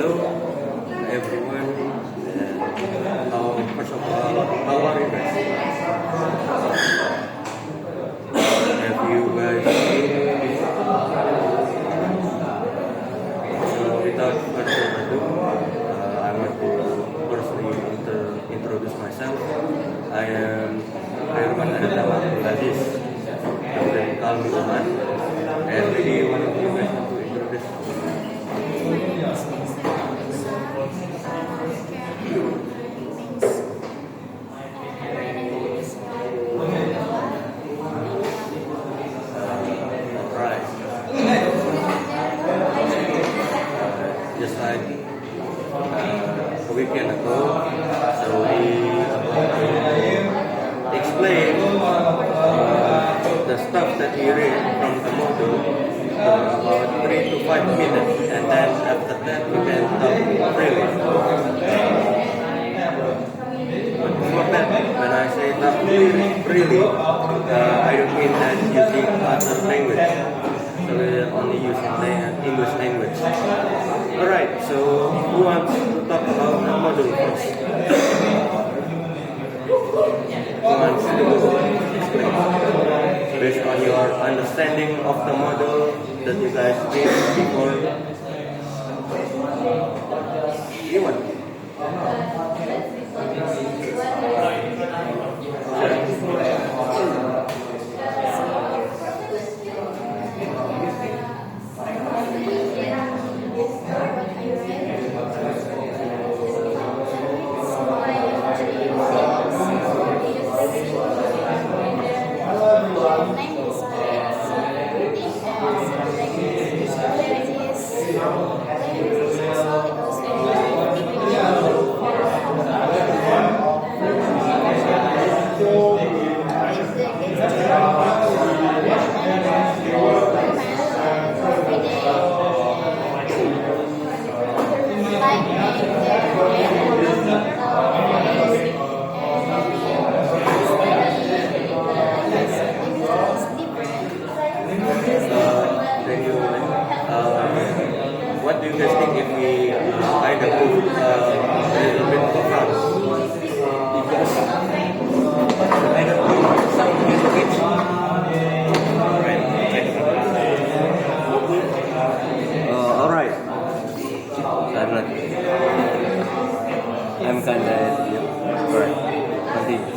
Hello, everyone. First of all, how are you guys? Have you guys seen? So, without further ado, I want to firstly introduce myself. I am Herman Aditama Abdulaziz. You can call me Oman. And maybe one of you guys want to introduce. Just like a weekend ago, so we explain the stuff that we read from the module about 3 to 5 minutes, and then after that we can talk freely. But before that, when I say talk freely, I don't mean that using other language. So we're only using the English language. Alright, so who wants to talk about the module first? Who wants to explain? Based on your understanding of the module that you guys did before. You want? What do you guys think if we kind of move a little bit to front? Kind of do some music. Alright. I'm kind of. Alright. Continue.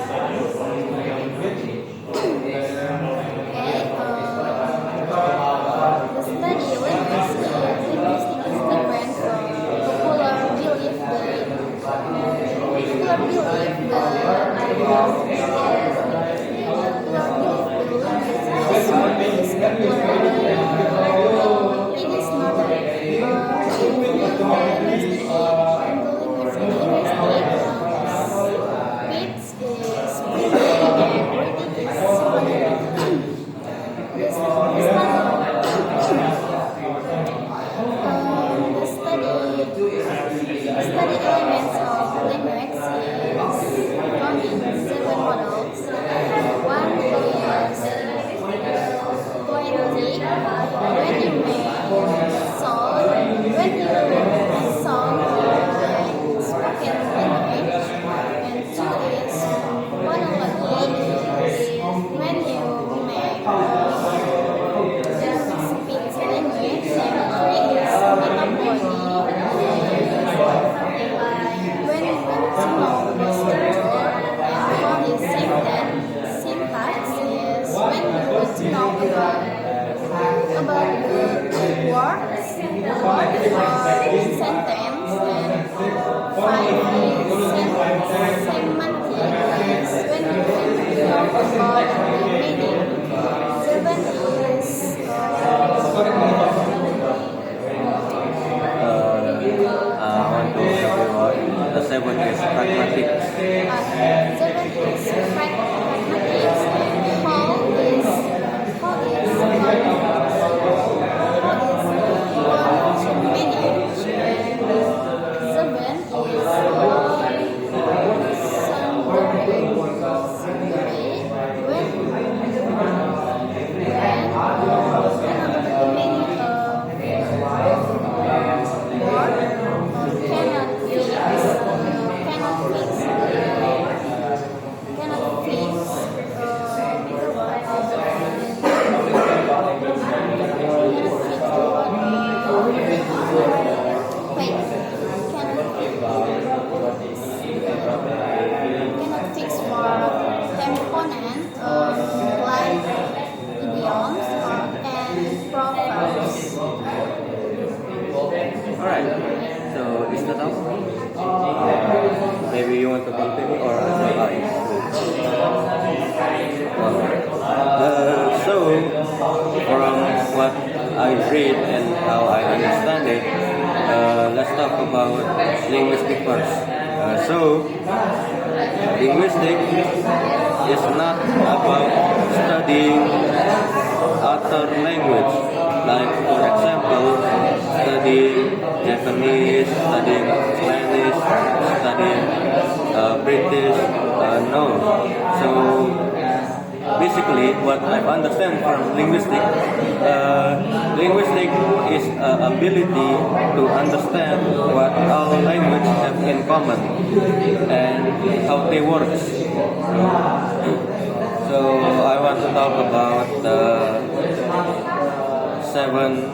Alright, so is that all? Maybe you want to continue or shall I? So, from what I read and how I understand it, let's talk about linguistic first. So, linguistic is not about studying other language, like for example, studying Japanese, studying Spanish, studying British. No. So basically, what I understand from linguistic, linguistic is ability to understand what all language have in common and how they work. So I want to talk about the 7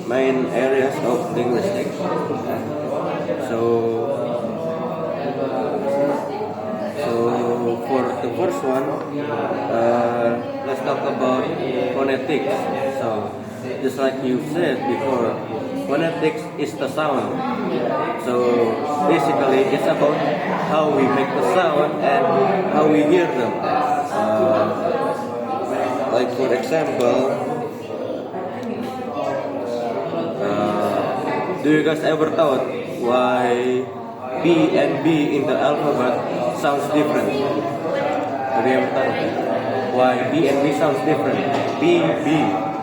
main areas of linguistics. So for the first one, let's talk about phonetics. So just like you said before, phonetics is the sound. So basically, it's about how we make the sound and how we hear them. Like for example, do you guys ever thought why B and B in the alphabet sounds different? Do you ever thought why B and B sounds different? B,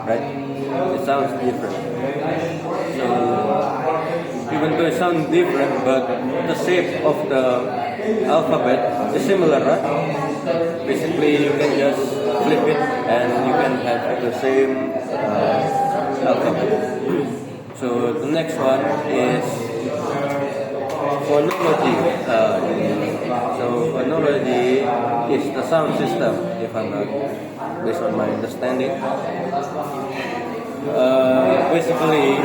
right? It sounds different. So even though it sounds different, but the shape of the alphabet is similar, right? Basically, you can just flip it and you can have the same alphabet. So the next one is phonology. So phonology is the sound system, if I'm not, based on my understanding. Basically,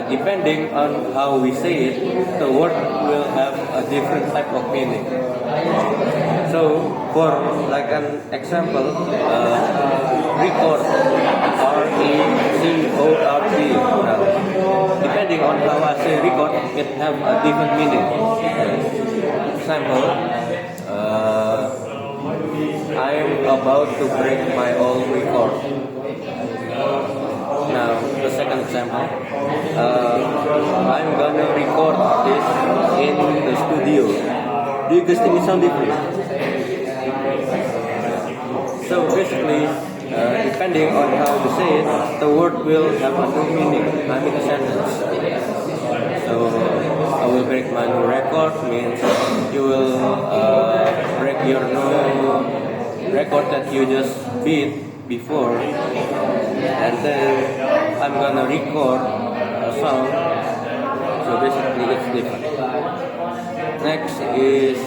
depending on how we say it, the word will have a different type of meaning. So, for like an example, record, R-E-C-O-R-D. Depending on how I say record, it have a different meaning. Example, I am about to break my old record. Now, the second example, I'm gonna record this in the studio. Do you guys think it sounds different? So basically, depending on how you say it, the word will have a new meaning. I mean a sentence. So I will break my new record means you will break your new record that you just beat before, and then I'm gonna record a song. So basically, it's different. Next is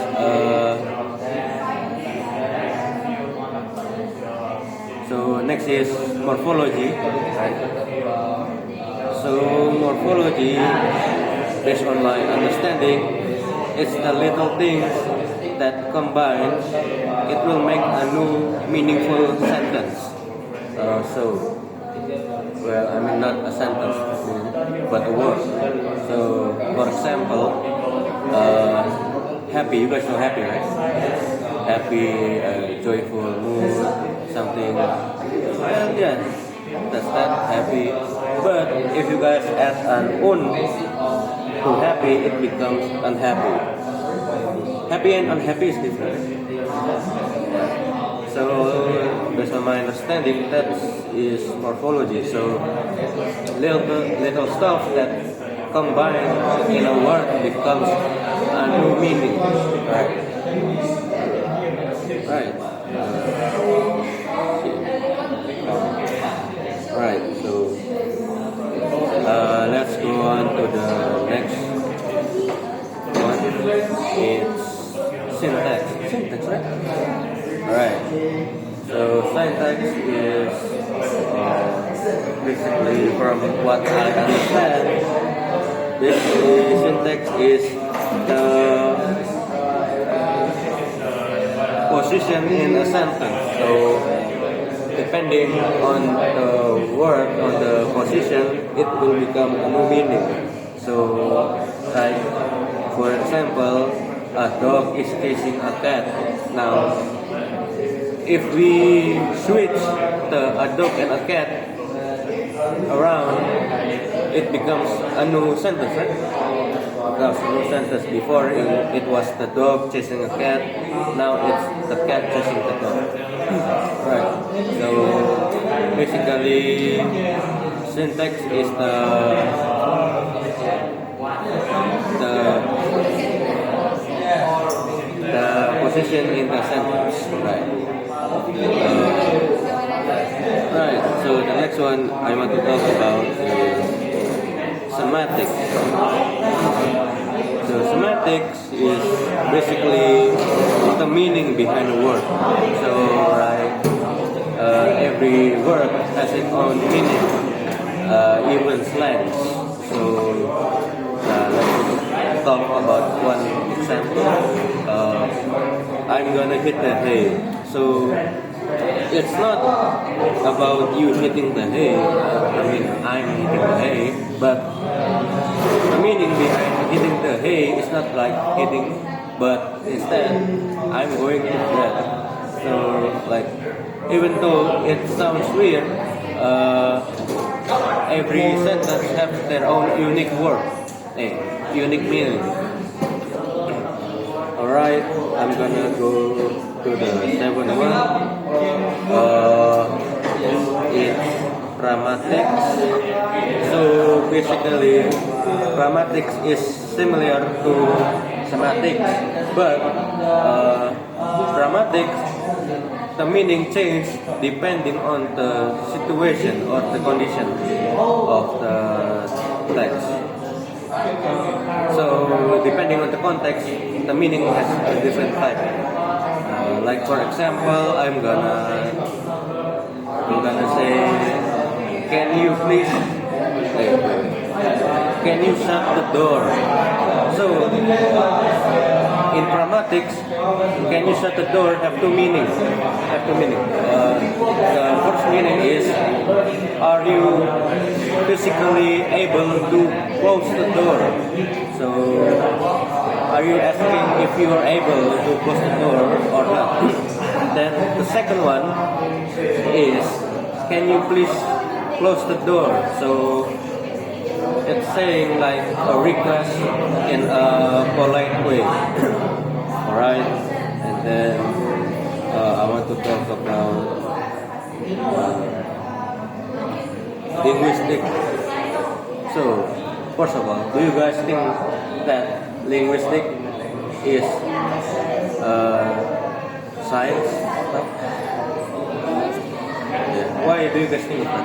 next is morphology. Right? So morphology, based on my understanding, it's the little things that combine, it will make a new meaningful sentence. I mean not a sentence, but a word. So, for example, happy, you guys know happy, right? Happy, joyful mood, something. Well, yeah, that's that, happy. But if you guys add an un to happy, it becomes unhappy. Happy and unhappy is different. So, based on my understanding, that is morphology. So, little stuff that combined in a word becomes a new meaning. Right. Right. Right. So, let's go on to the next one. It's syntax. Syntax, right? Alright, so syntax is basically, from what I understand, basically syntax is the position in a sentence. So depending on the word, on the position, it will become a new meaning. So, like for example, a dog is chasing a cat. Now, if we switch a dog and a cat around, it becomes a new sentence, right? Becomes a new sentence. Before it was the dog chasing a cat, now it's the cat chasing the dog. Right. So basically, syntax is the position in the sentence, right? Right. So the next one I want to talk about is semantics. So semantics is basically the meaning behind a word. So every word has its own meaning, even slangs. So let's talk about one example. I'm gonna hit the hay. So it's not about you hitting the hay. I'm hitting the hay, but the meaning behind hitting the hay is not like hitting, but instead I'm going to bed. So like, even though it sounds weird, every sentence has their own unique word, unique meaning. Alright, I'm gonna go to the seventh one. It's grammatics. So basically, grammatics is similar to semantics, but grammatics, the meaning change depending on the situation or the condition of the text. So depending on the context, the meaning has a different type. Like for example, I'm gonna say, can you please, can you shut the door? So in grammatics, can you shut the door have two meanings. The first meaning is, are you physically able to close the door? So are you asking if you are able to close the door or not? Then the second one is, can you please close the door? So it's saying like a request in a polite way. Alright, and then I want to talk about linguistic. So first of all, do you guys think that linguistic is science? Yeah. Why do you guys think of that?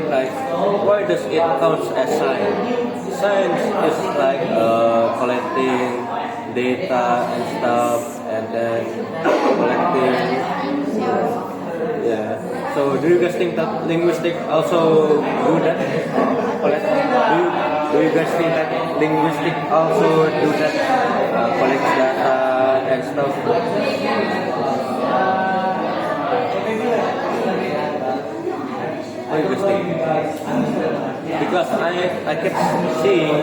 Like, why does it count as science? Science is like collecting data and stuff, and then collecting. Yeah. So, do you guys think that linguistic also do that? Do you guys think that linguistic also do that? Collects data and stuff. What do you guys think? Because I kept seeing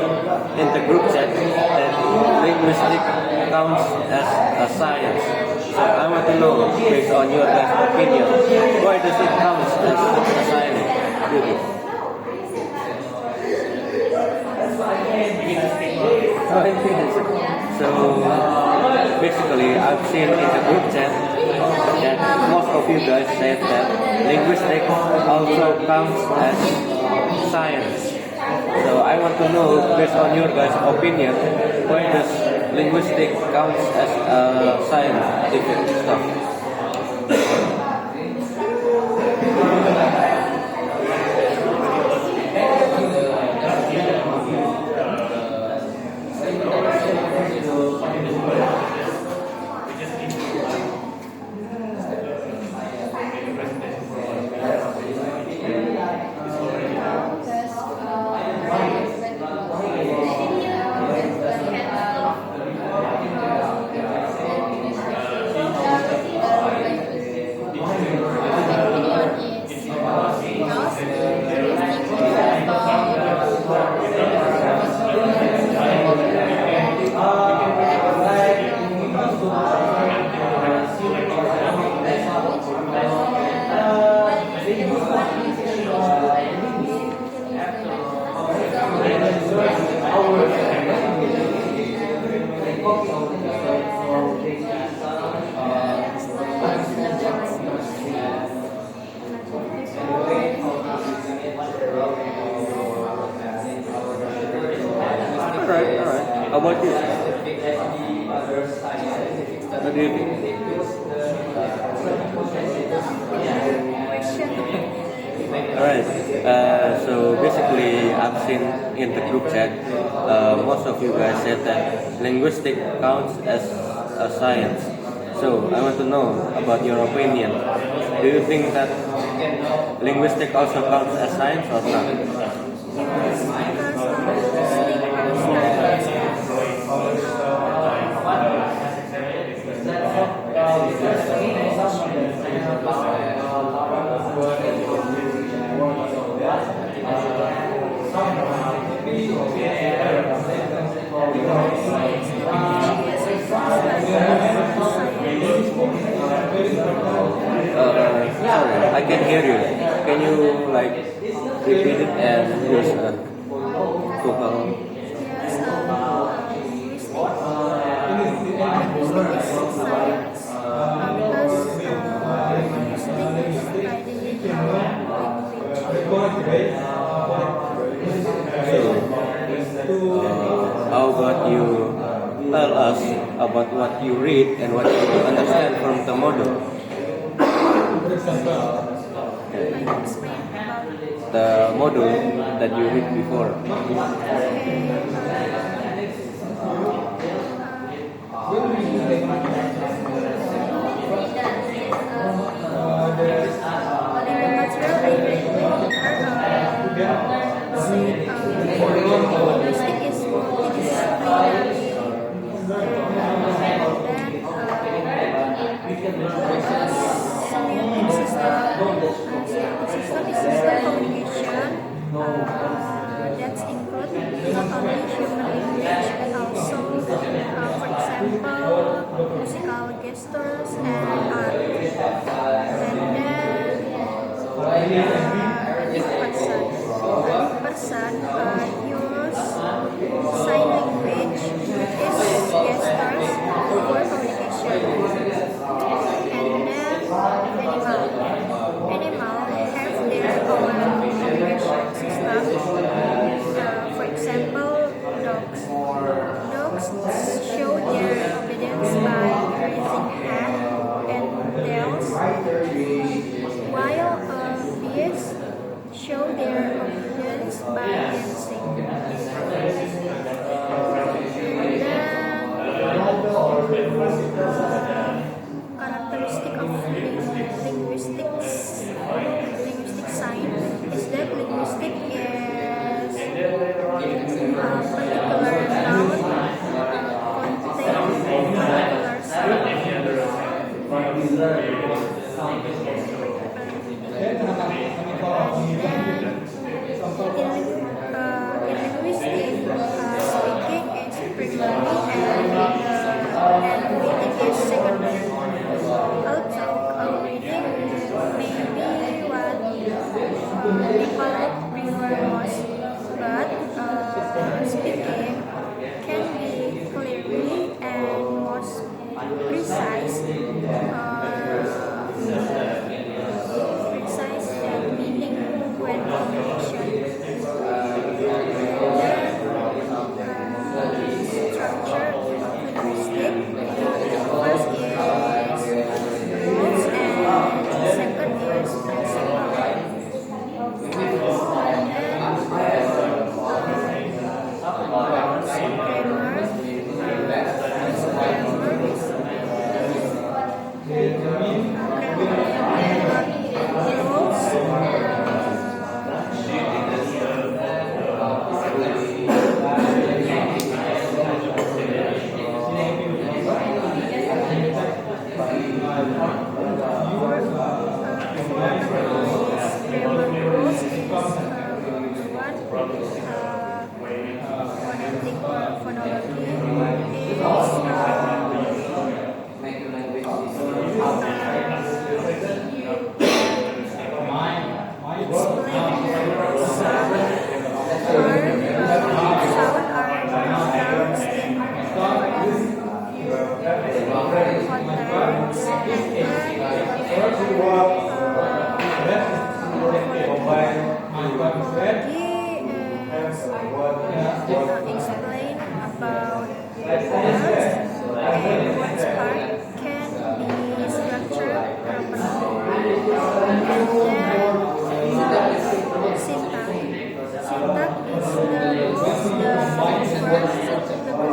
in the group chat that linguistic counts as a science. So I want to know, based on your guys' opinion, why does it count as a science? So basically, I've seen in the group chat that most of you guys said that linguistics also counts as science. So I want to know, based on your guys' opinion, why does linguistics counts as scientific stuff? Alright, alright. How about you? What do you think? Alright, so basically I've seen in the group chat, most of you guys said that linguistic counts as a science. So I want to know about your opinion. Do you think that linguistic also counts as science or not? Sorry, I can hear you. Can you like repeat it and use a vocal? How about you tell us about what you read and what you understand from the model? The model that you read before. That include not only human language but also, for example, musical gestures and art. And then this person use sign language, is gestures for communication. And then animal have their own communication system. For example, dogs. Dogs show their obedience by raising head and tails, while bees show their obedience by dancing. Characteristic of linguistic science is that linguistic is particular noun contains particular sound. In linguistic, speaking is primary and reading is secondary. Although reading may be what people prefer most, but speaking can be clearly and most precise than meaning when communication. Structure of linguistic. First is rules and second is principle. Explain and what's part can be structured properly. And then syntax. Syntax is the rules that governs a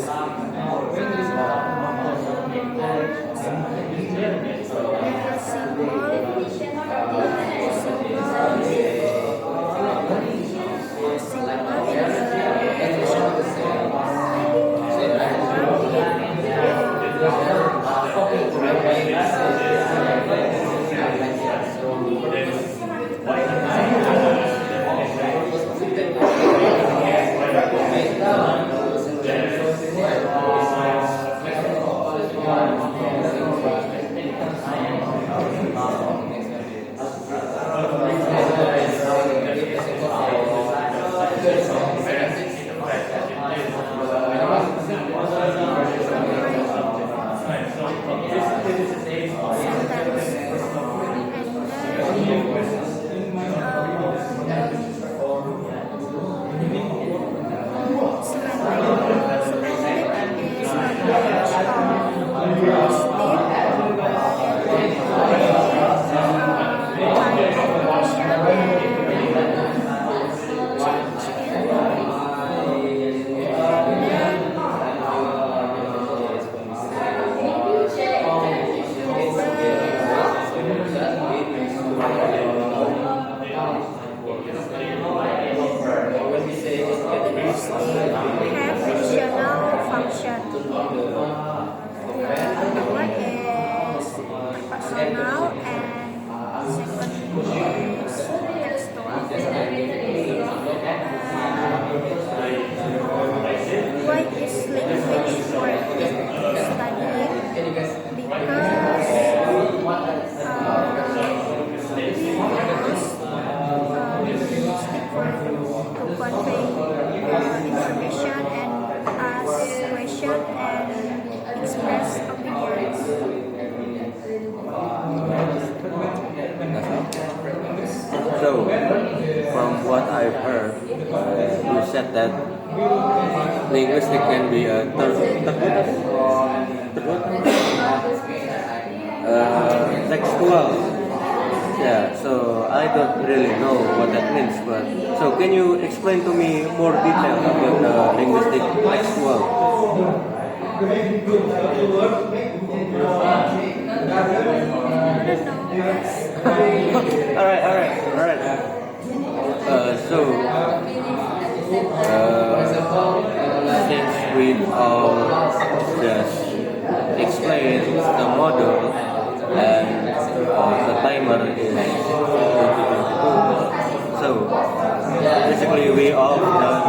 have additional function. One is personal and second is textual. Why is language worth studying? To convey information and ask questions and express opinions. So, from what I've heard, you said that linguistic can be a textual. Yeah, so I don't really know what that means, but so can you explain to me more detail about linguistic textual? All right. Since we've all just explained the model and the timer is 2022, so basically we all done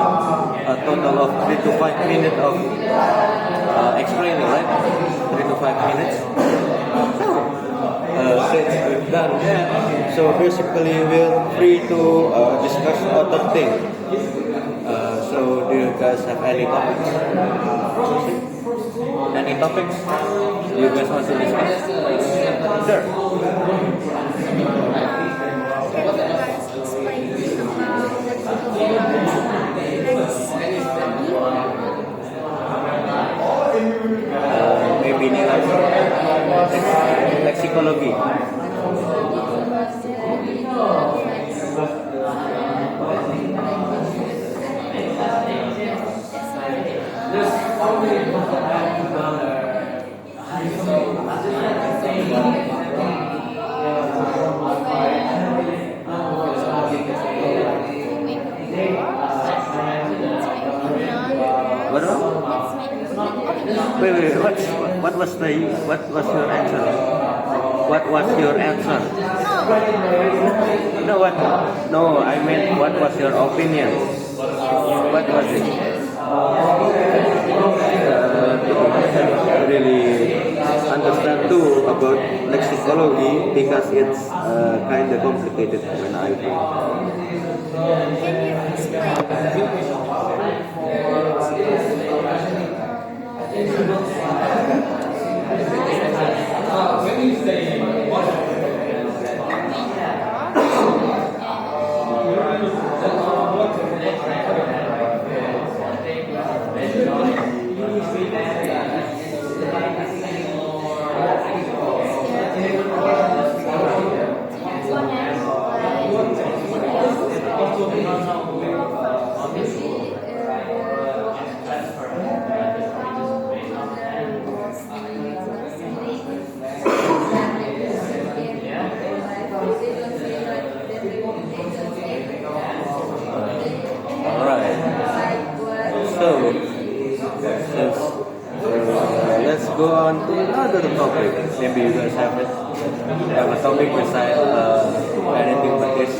a total of 3 to 5 minutes of explaining, right? 3 to 5 minutes. Since we've done that, so basically we're free to discuss other things. So do you guys have any topics? Any topics you guys want to discuss? Sure. Can you guys explain about Maybe lexicology. Wait, what was your answer? What was your answer? No, what? No, I meant what was your opinion? What was it? I really understand too about lexicology because it's kind of complicated when I read. Can you explain? So, since, let's go on to another topic. Maybe you guys have a topic beside anything but this.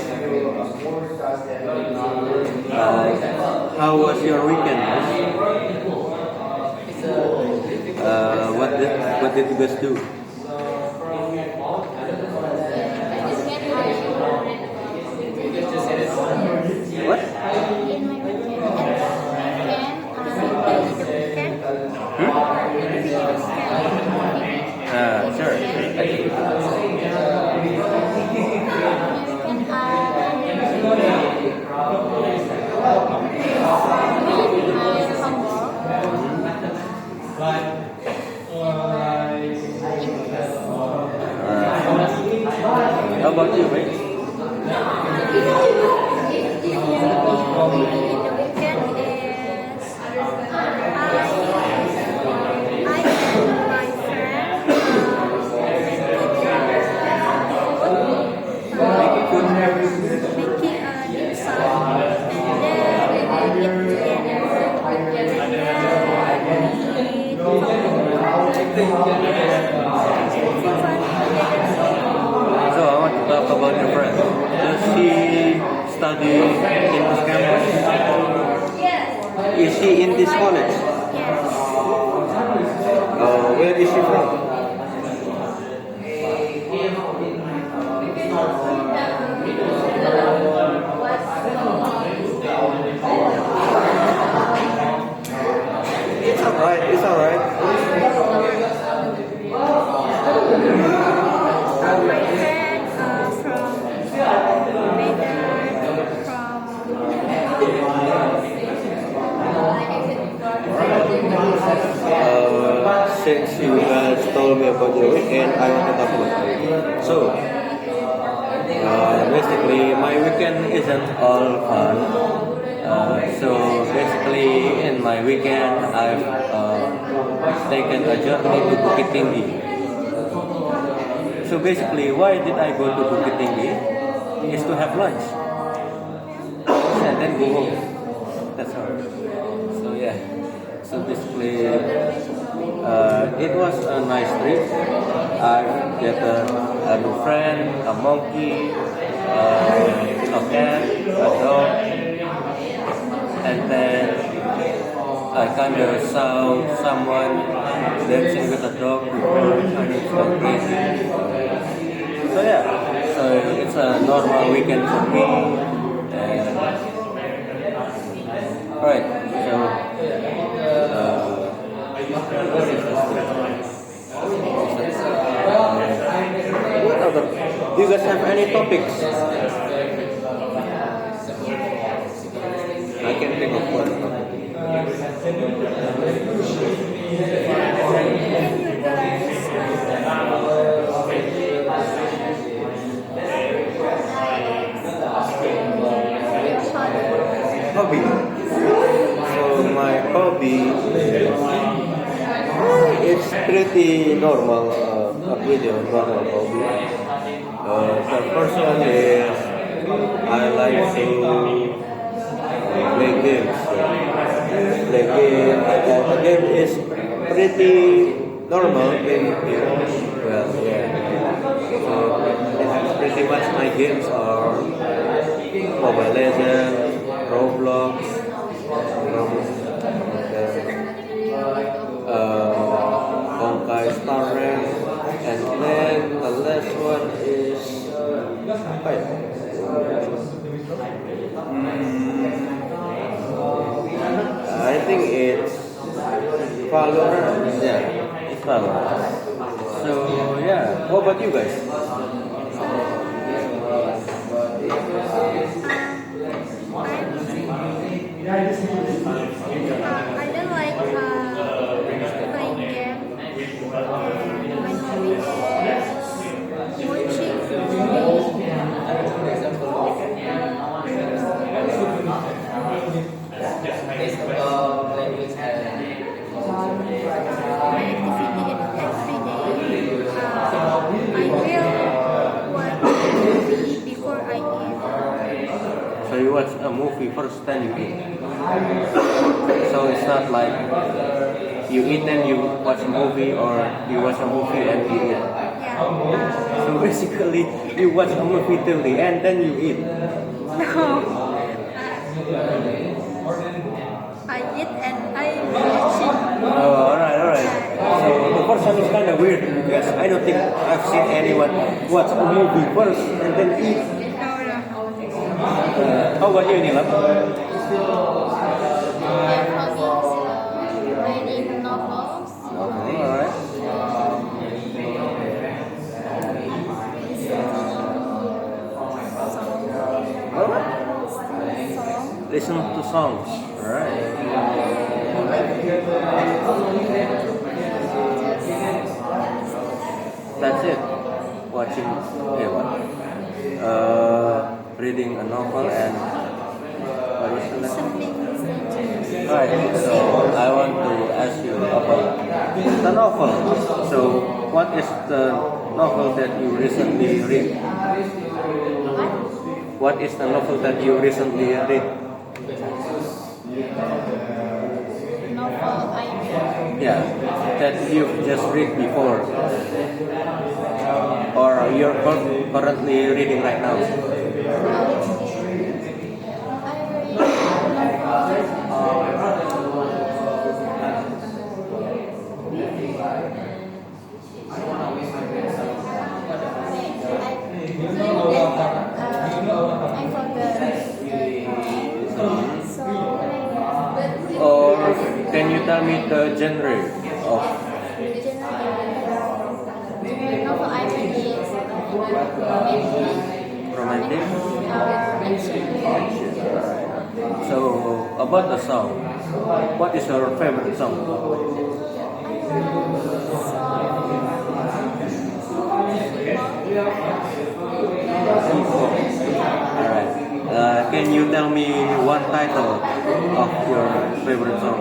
How was your weekend? What did you guys do? What? In my weekend, Sure. How about you, mate? So I want to talk about your friend. Does she study in this campus? Is she in this college? Where is she from? It's alright. It's alright. Since you guys told me about your weekend, I want to talk about it. So, basically, my weekend isn't all fun. So, basically, in my weekend, I've taken a journey to Bukit Tinggi. So, basically, why did I go to Bukit Tinggi? Is to have lunch. And then go home. That's all. So, yeah. So, basically, it was a nice trip. I get a new friend, a monkey, a cat, a dog, and then I kind of saw someone dancing with a dog before, and it's so crazy. So yeah, so it's a normal weekend for me. And, right, so. What other? Do you guys have any topics? I can think of one topic. Hobby. So my hobby, it's pretty normal, pretty normal hobby. The first one is I like to play games. Play game. The game is pretty normal in here. Well, yeah. So it's pretty much my games are Mobile Legends, Roblox, Honkai Star Rail, and then the last one is apa ya? I think it's Valorant. Yeah, it's Valorant. So yeah, what about you guys? I don't like playing game. My hobby is watching my activity every day. I will watch a movie before I eat. So you watch a movie first, then you eat. So it's not like you eat and you watch a movie, or you watch a movie and you eat. Yeah. So basically, you watch a movie till the end, then you eat. No. I eat and I watch it. Oh, alright. So the first one is kind of weird because I don't think I've seen anyone watch a movie first and then eat. No. How about you, Nilam? Reading novels. Alright. Alright. Song. Listen to songs. Alright. That's it. Watching, reading a novel and what was the next? Right. So I want to ask you about the novel. So what is the novel that you recently read? What is the novel that you recently read? Novel I read. Yeah, that you just read before, or you're currently reading right now. Or can you tell me the genre of Novel I read is romantic? action. So about the song, what is your favorite song? Alright. Can you tell me one title of your favorite song?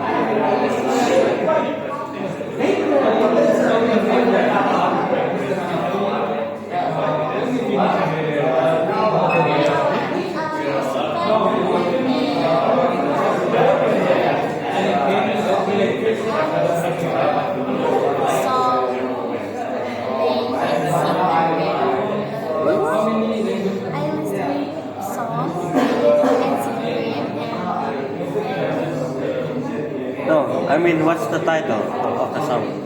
No, I mean, what's the title of the song?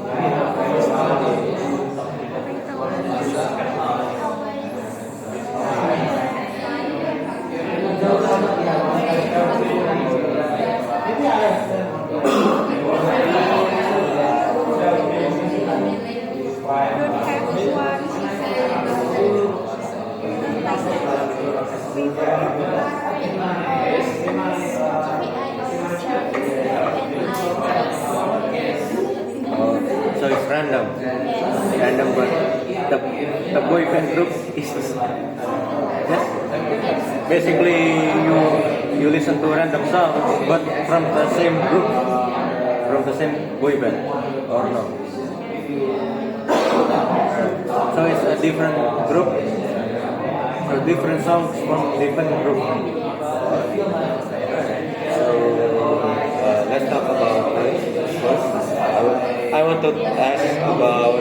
Oh, so it's random, but the boy band group is just basically you listen to random song, but from the same group, from the same boy band, or no? So it's a different group, so different songs from different group. So let's talk about first. I want to ask about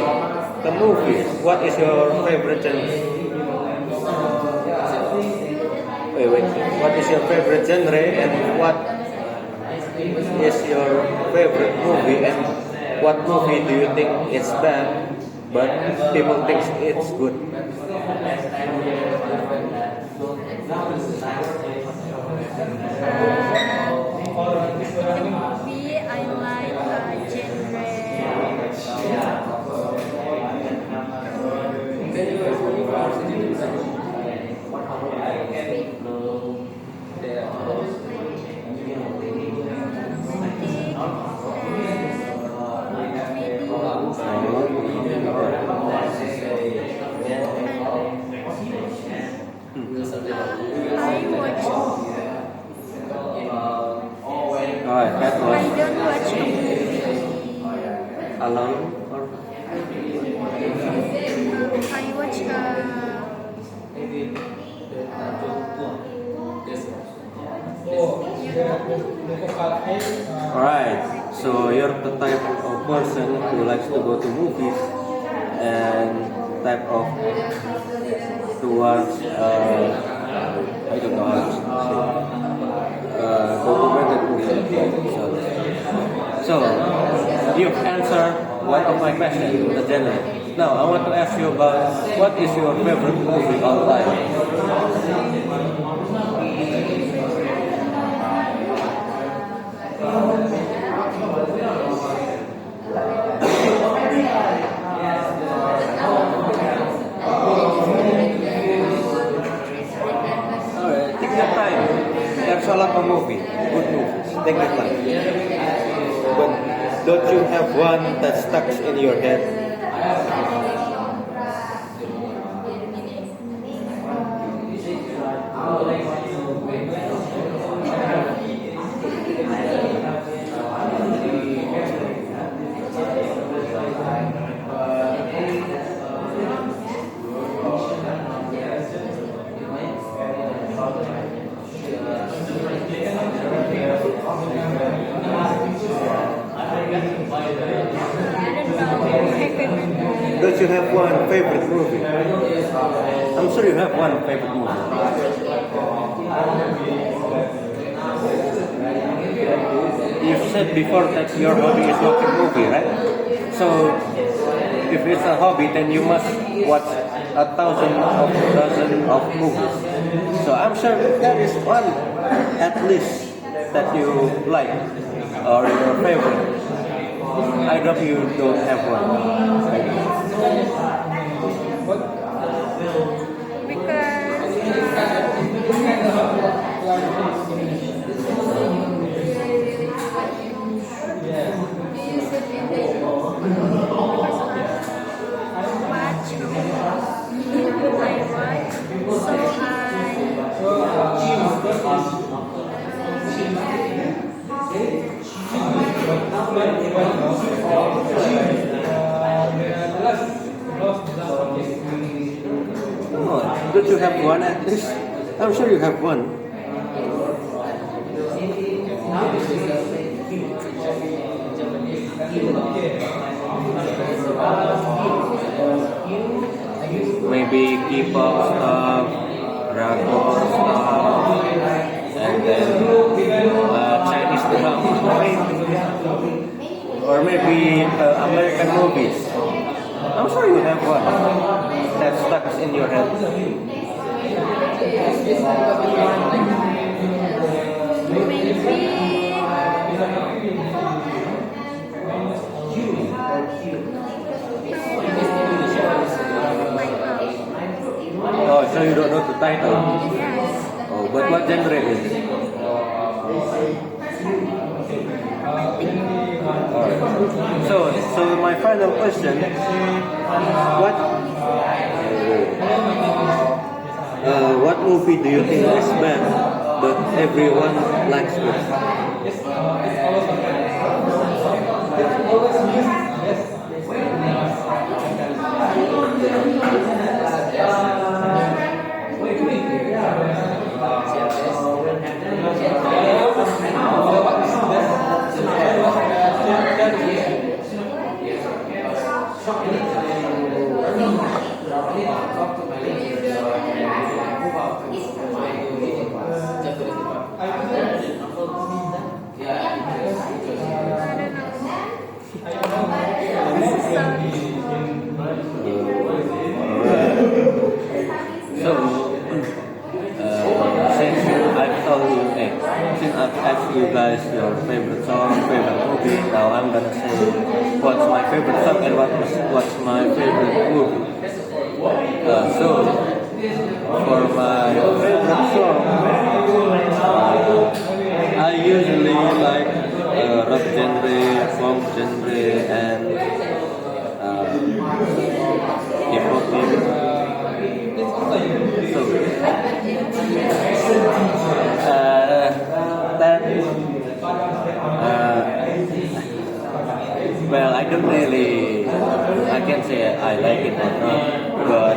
the movies. What is your favorite genre? Wait. What is your favorite genre, and what is your favorite movie, and what movie do you think is bad but people think it's good? Movie I like That I was don't watch a movie. Alone or I watch Alright, so you're the type of person who likes to go to movies and type of towards I don't know how to say documented movie. So you've answered one of my questions, the genre. Now I want to ask you about what is your favorite movie all time? Alright, take your time. There's a lot of movie, good movies. Take your time. But don't you have one that stuck in your head? Don't you have one favorite movie? I'm sure you have one favorite movie. You said before that your hobby is watching movie, right? So if it's a hobby, then you must watch a dozen of movies. So I'm sure there is one at least that you like or your favorite. I hope you don't have one. Oh, don't you have one at least? I'm sure you have one. Maybe K-pop stuff, Dragon stuff, and then Chinese drama, or maybe American movies. I'm sure you have one that stuck in your head. Oh, so you don't know the title? Oh, but what genre is it? Alright. So my final question: what movie do you think is bad, but everyone likes it? Since I've asked you guys your favorite song, favorite movie, now I'm gonna say what's my favorite song and what's my favorite movie. So for my favorite song, I usually like rock genre, funk genre, and hip hop music. Well, I don't really, I can't say I like it or not, but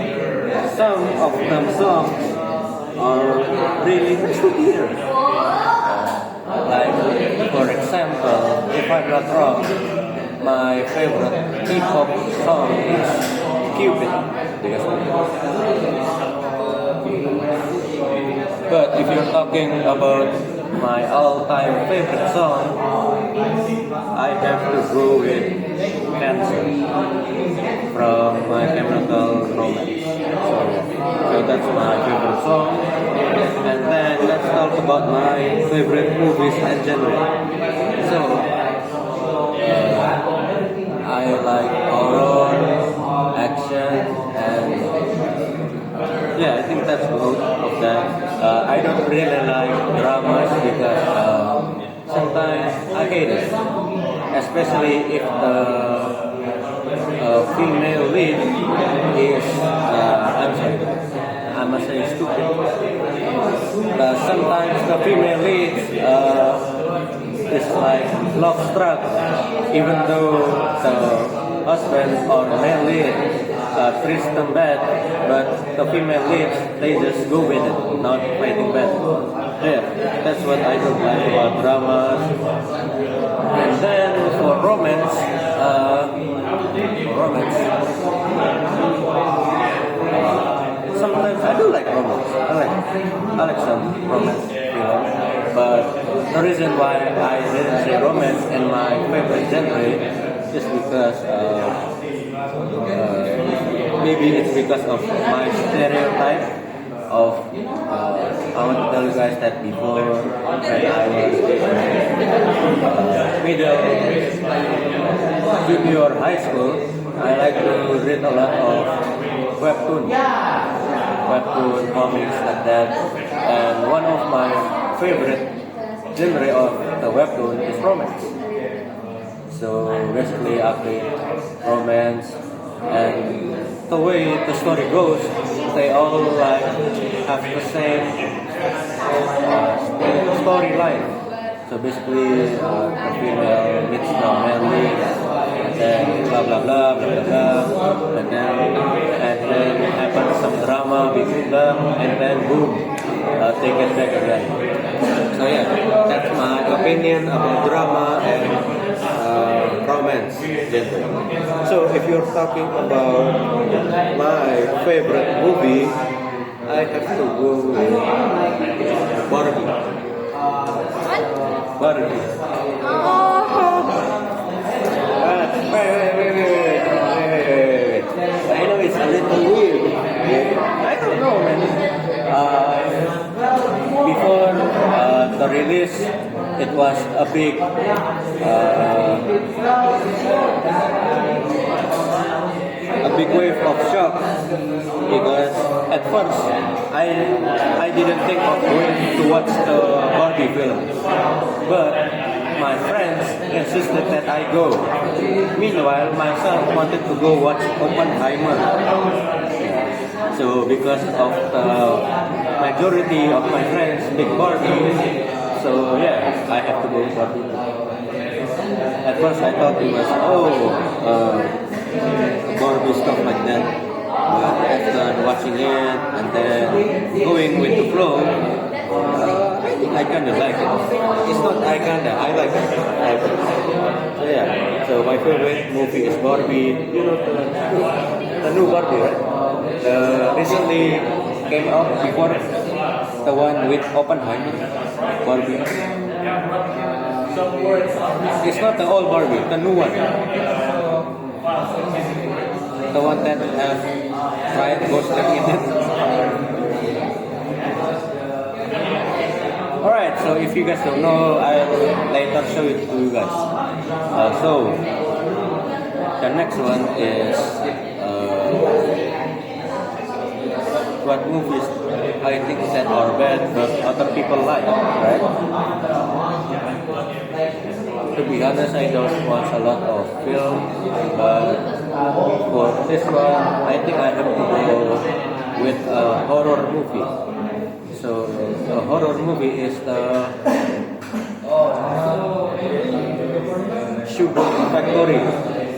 some of them songs are really nice to hear. Like, for example, if I'm not wrong, my favorite K-pop song is Cupid. Do you guys know? But if you're talking about my all-time favorite song, I have to go with Cancer from My Chemical Romance. So that's my favorite song. And then let's talk about my favorite movies and genre. So I like horror, action, and yeah, I think that's both of them. I don't really like dramas because sometimes I hate it, especially if the female lead is I'm sorry, I must say stupid. Sometimes the female lead is like love struck, even though the husband or male lead treats them bad, but the female leads, they just go with it, not fighting back. Yeah, that's what I don't like about dramas. And then for romance, sometimes I do like romance. I like some romance films, but the reason why I didn't say romance in my favorite genre is because maybe it's because of my stereotype of I want to tell you guys that before when I was middle junior high school, I like to read a lot of webtoon comics like that, and one of my favorite genre of the webtoon is romance. So basically I play romance, and the way the story goes, they all like have the same storyline. So basically, the female meets the male lead, and then blah blah blah blah blah blah, and then happens some drama between them, and then boom, they get back again. So yeah, that's my opinion about drama and romance genre. So if you're talking about my favorite movie, I have to go with Barbie. What? Barbie. Oh. Wait. I know it's a little weird. I don't know, man. Before the release, it was a big wave of shock, because at first I didn't think of going to watch the Barbie film, but my friends insisted that I go. Meanwhile, myself wanted to go watch Oppenheimer. So because of the majority of my friends pick Barbie, so yeah, I have to go Barbie. At first I thought it was Barbie stuff like that, but after watching it and then going with the flow, I kinda like it. It's not I like it. So yeah, so my favorite movie is Barbie. You know the new Barbie, right? Recently came out before the one with Oppenheimer, Barbie. It's not the old Barbie, the new one. The one that has Ryan Gosling in it. Alright, so if you guys don't know, I'll later show it to you guys. So, the next one is what movies I think that are bad but other people like, right? To be honest, I don't watch a lot of film, but for this one, I think I have to go with a horror movie. So, a horror movie is the Sugar Factory.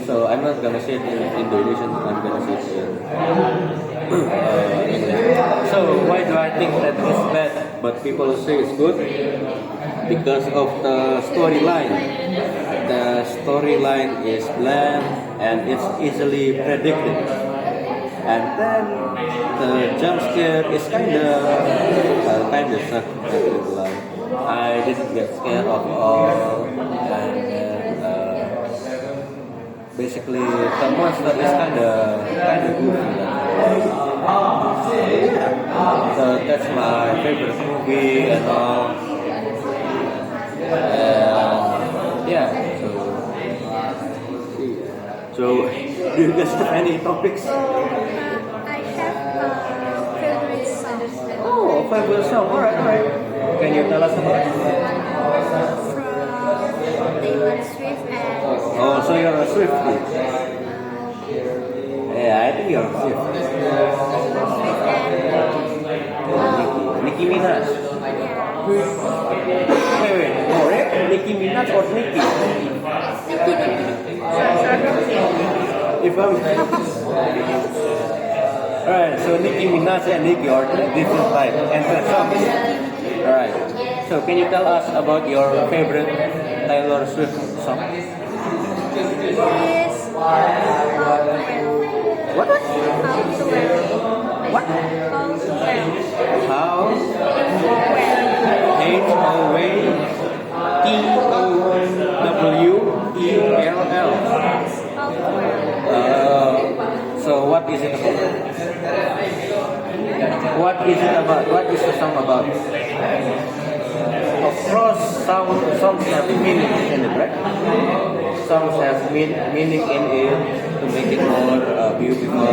So, I'm not gonna say it in Indonesian, I'm gonna say it in English. So, why do I think that it's bad, but people say it's good? because of the storyline. The storyline is bland and it's easily predicted. And then the jump scare is kinda suck. I didn't get scared of all, and basically the monster is kinda goofy. So that's my favorite movie and all. Yeah. So do you guys have any topics? I have a favorite song Oh, favorite song. Alright. Can you tell us about it? from Taylor Swift and Oh, so you're a Swiftie. Yeah, I think you're a Swiftie. Taylor Swift and Nicki Minaj. Wait. Oh, yeah? Nicki Minaj or Nicki? If I'm Alright, so Nicki Minaj and Nicki are different type and songs. Alright. So can you tell us about your favorite Taylor Swift song? is What? How to Well. What? How to Well. How? Well. HOATOWELL. How to Well. So what is it about? What is it about? What is the song about? Of course, songs have meaning in it, right? Songs have meaning in it to make it more beautiful.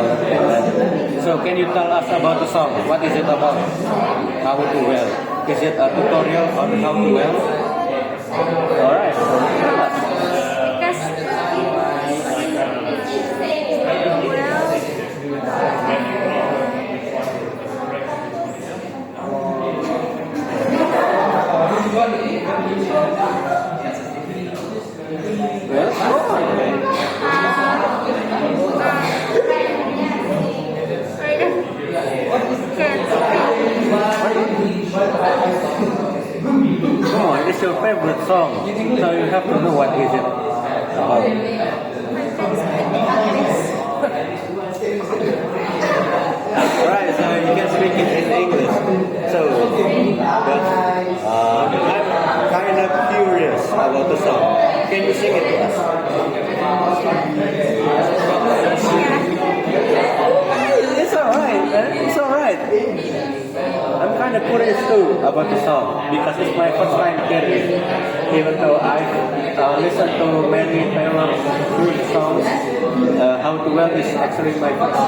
So can you tell us about the song? What is it about? How to well? Is it a tutorial on how to well? Alright, tell us. Well, go on. Come on, it's your favorite song, so you have to know what is it about. Alright, so you can speak it in English. So, but, I'm kind of curious about the song. Can you sing it to us? It's alright, man. It's alright. I'm kind of curious too about the song because it's my first time hearing it. Even though I've listened to many Taylor Swift songs, How to Well is actually my first.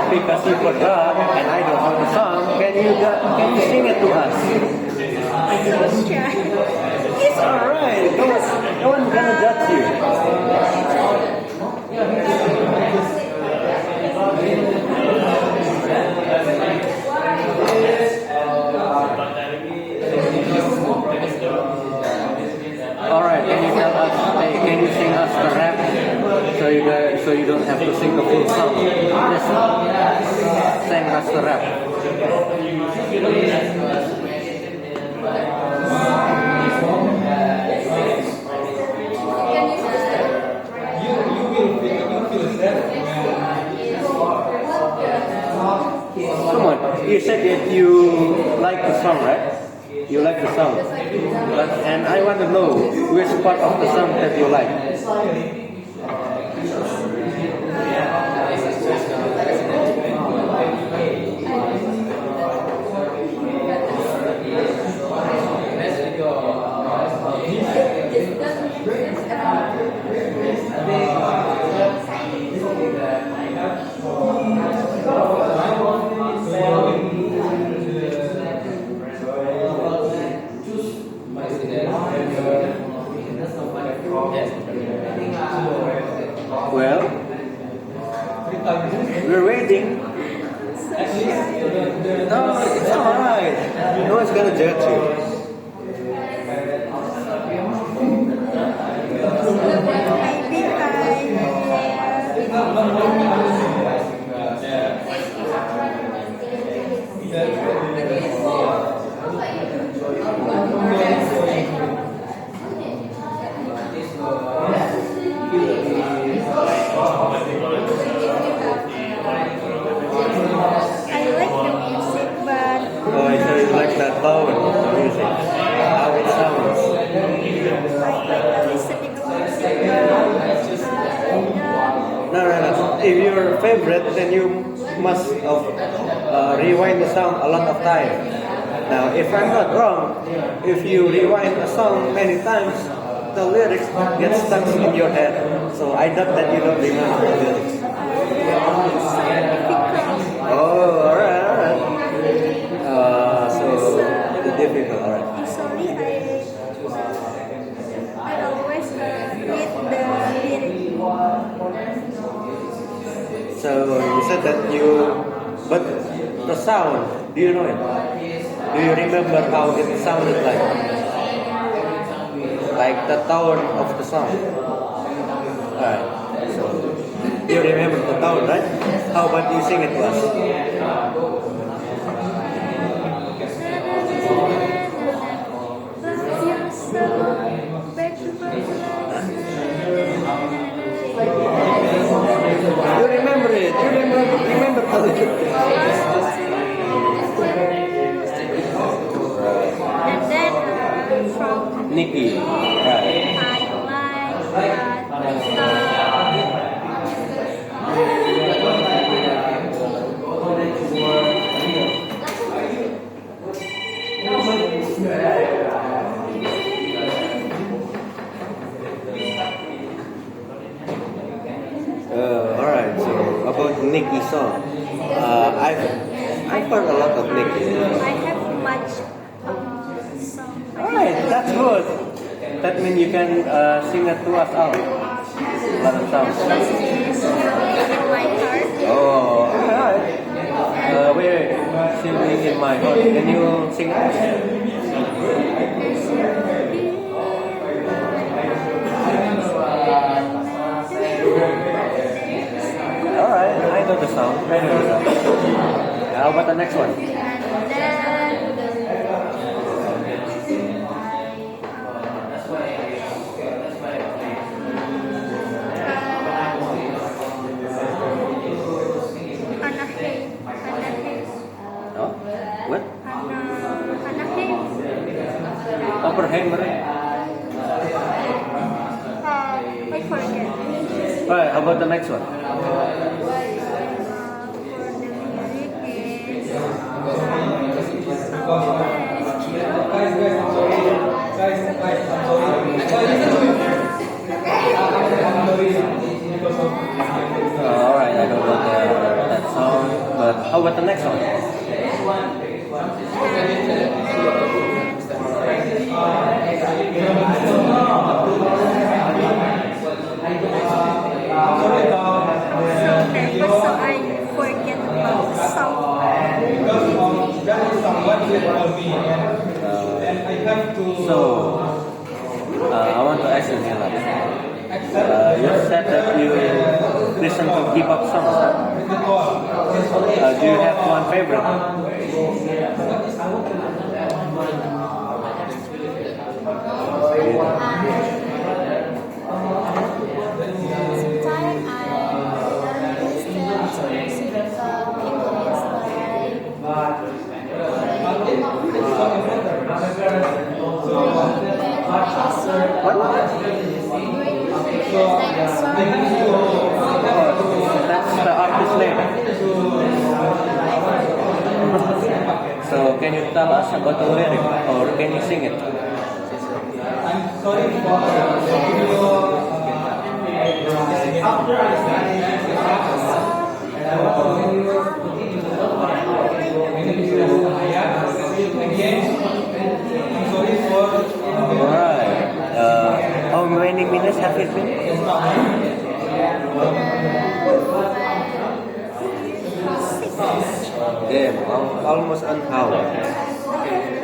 Because you forgot and I don't know the song, can you sing it to us? It's alright. No one's gonna judge you. Alright, can you tell us? Can you sing us the rap so you don't have to sing the full song? Just sing us the rap. Come on, you said that you like the song, right? You like the song, and I want to know which part of the song that you like. Well, No one's gonna judge you. I like the music, but Oh, so you like the tone of the music, how it sounds. I like listening to music, but No. If you're favorite, then you must rewind the song a lot of time. Now, if I'm not wrong, if you rewind a song many times, the lyrics get stuck in your head. So I doubt that you don't remember the lyrics. Oh, alright. So the difficult, alright. usually I always read the lyric. So you said that but the sound, do you know it? Do you remember how it sounded like? Like the tone of the song. Alright. So you remember the tone, right? How about you sing it to us? You remember it. You remember how it And then from Nikki. Right. I like Alright, so about Nikki song. I've heard a lot of Nikki. I have much song. Alright, that's good. That means you can sing it to us out. A lot of songs. This is in my heart. Oh, alright. Wait, Singing in My Heart. Can you sing it? Alright, I know the song. How about the next one? Oh, what? Oppenheimer. I forget. Alright, how about the next one? For the lyric is Alright, I don't know that song. But how about the next one? so I forget about the song. So, I want to ask you, Nila. You said that you listen to K-pop songs. Do you have one favorite? Sometimes I listen to music That's the artist name. So can you tell us about the lyric or can you sing it? Alright. How many minutes have it been? Damn, almost an hour.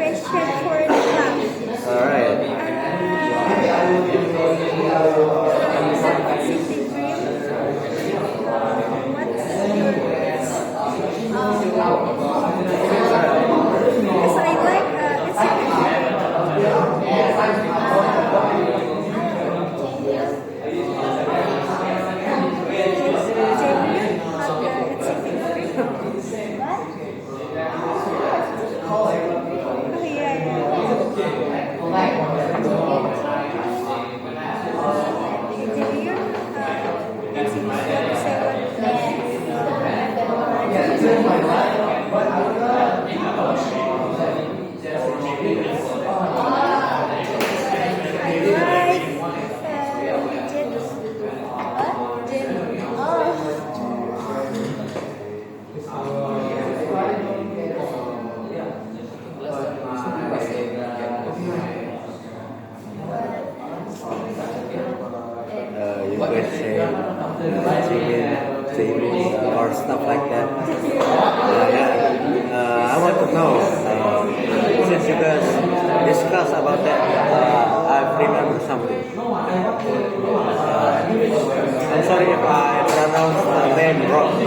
sorry if I pronounce the name wrong,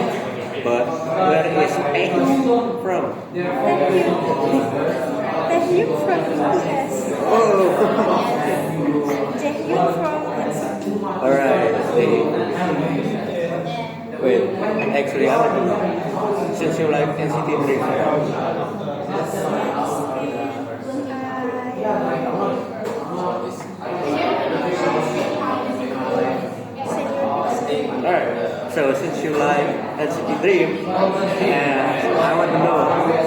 but where is Taehyung from? Taehyung from BTS. Oh, Jaehyung from NCT. alright. Wait, actually, I don't know. Since you like NCT Dream, alright. So since you like NCT Dream, and I want to know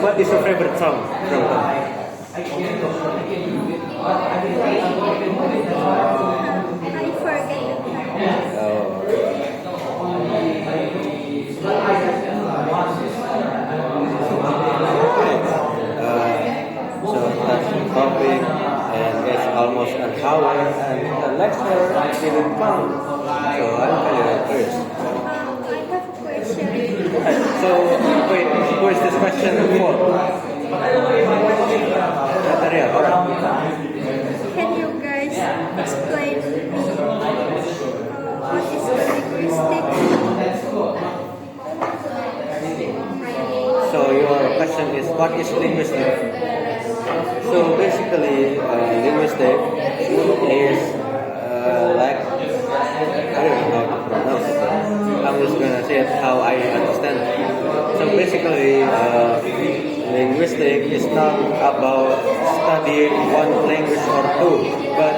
what is your favorite song from them? I forget the title. Oh. So that's the topic, and it's almost an hour, and the lecture didn't come. So I'm kind of curious. I have a question. So wait, who is this question for? Natalia, alright. Can you guys explain me what is linguistic? So your question is, what is linguistic? So basically, linguistic is like, I don't know how to pronounce it, but I'm just gonna say it how I understand it. So basically, linguistic is not about studying one language or two, but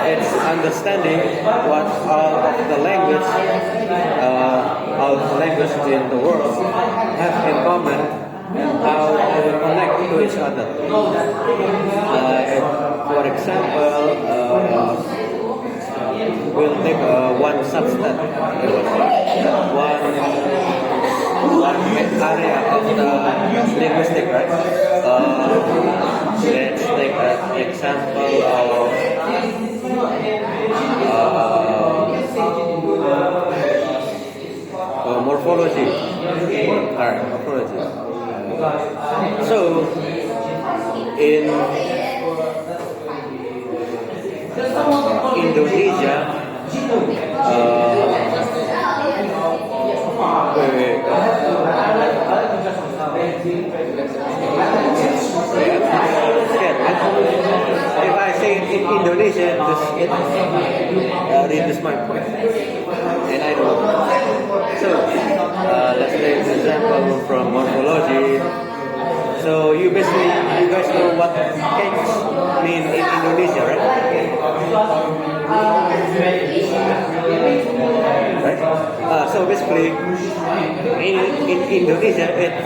it's understanding what all of the language, all the languages in the world have in common and how they connect to each other. For example, we'll take one substance, one area of the linguistic, right? Let's take an example of morphology. Alright, morphology. So, in Indonesia, if I say it in Indonesian, it reaches my point, and I don't know. So, let's take an example from morphology. So you guys know what cakes mean in Indonesia, right? Right? So basically, in Indonesia, it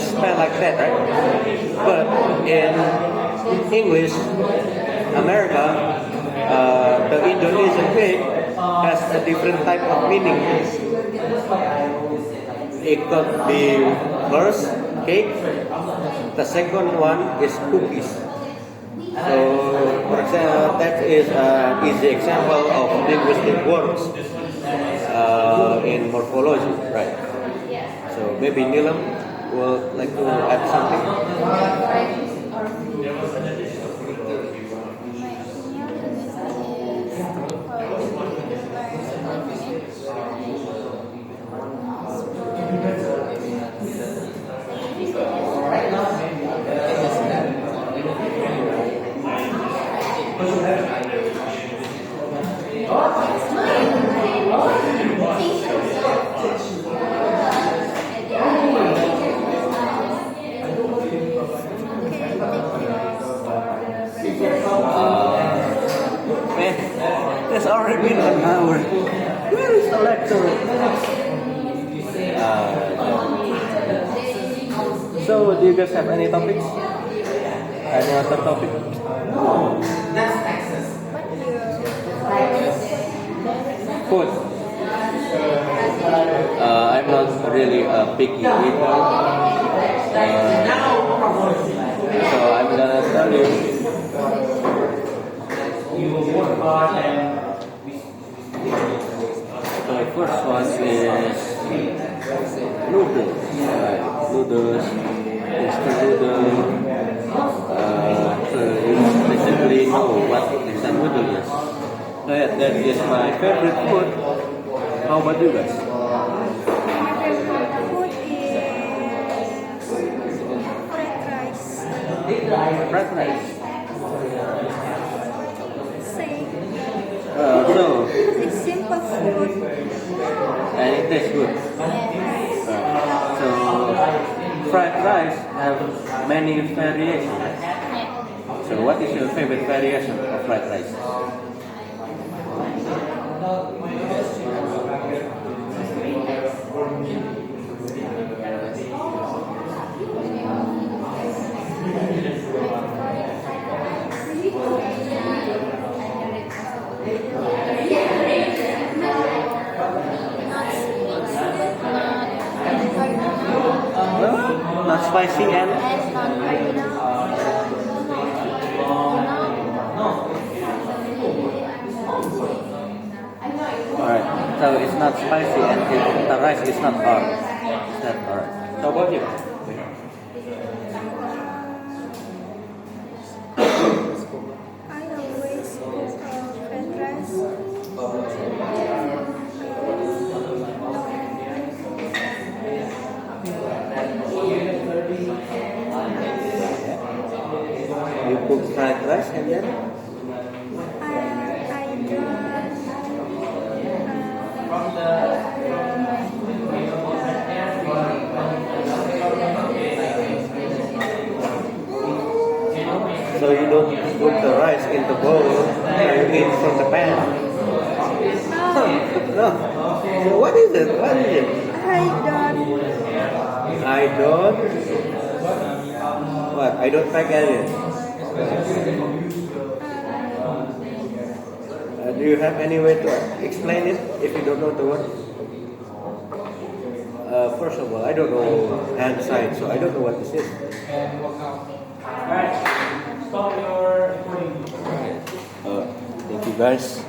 spelled like that, right? But in English, America, the Indonesian cake has a different type of meaning. It could be first cake. The second one is cookies. So, for example, that is an easy example of linguistic words in morphology, right? So maybe Nilam would like to add something. It's already been an hour. Where is the lecture? So, do you guys have any topics? Any other topic? Food. I'm not really a picky eater. So I'm gonna tell you. The first one is noodles. Noodles, instant noodle. So you basically know what instant noodle is. So yeah, that is my favorite food. How about you guys? My favorite food is fried rice. Fried rice. Same. So, It's simple food. and it tastes good. Yes. So, fried rice have many variations. So, what is your favorite variation of fried rice? Not spicy and alright. So it's not spicy and the rice is not hard. Is that alright? So how about you? I always cook fried rice. You cook fried rice and then I so you don't put the rice in the bowl and you eat from the pan. No. So what is it? What is it? I don't. What? I don't like onions. Do you have any way to explain it if you don't know the word? First of all, I don't know hand sign, so I don't know what this is. Thank you guys.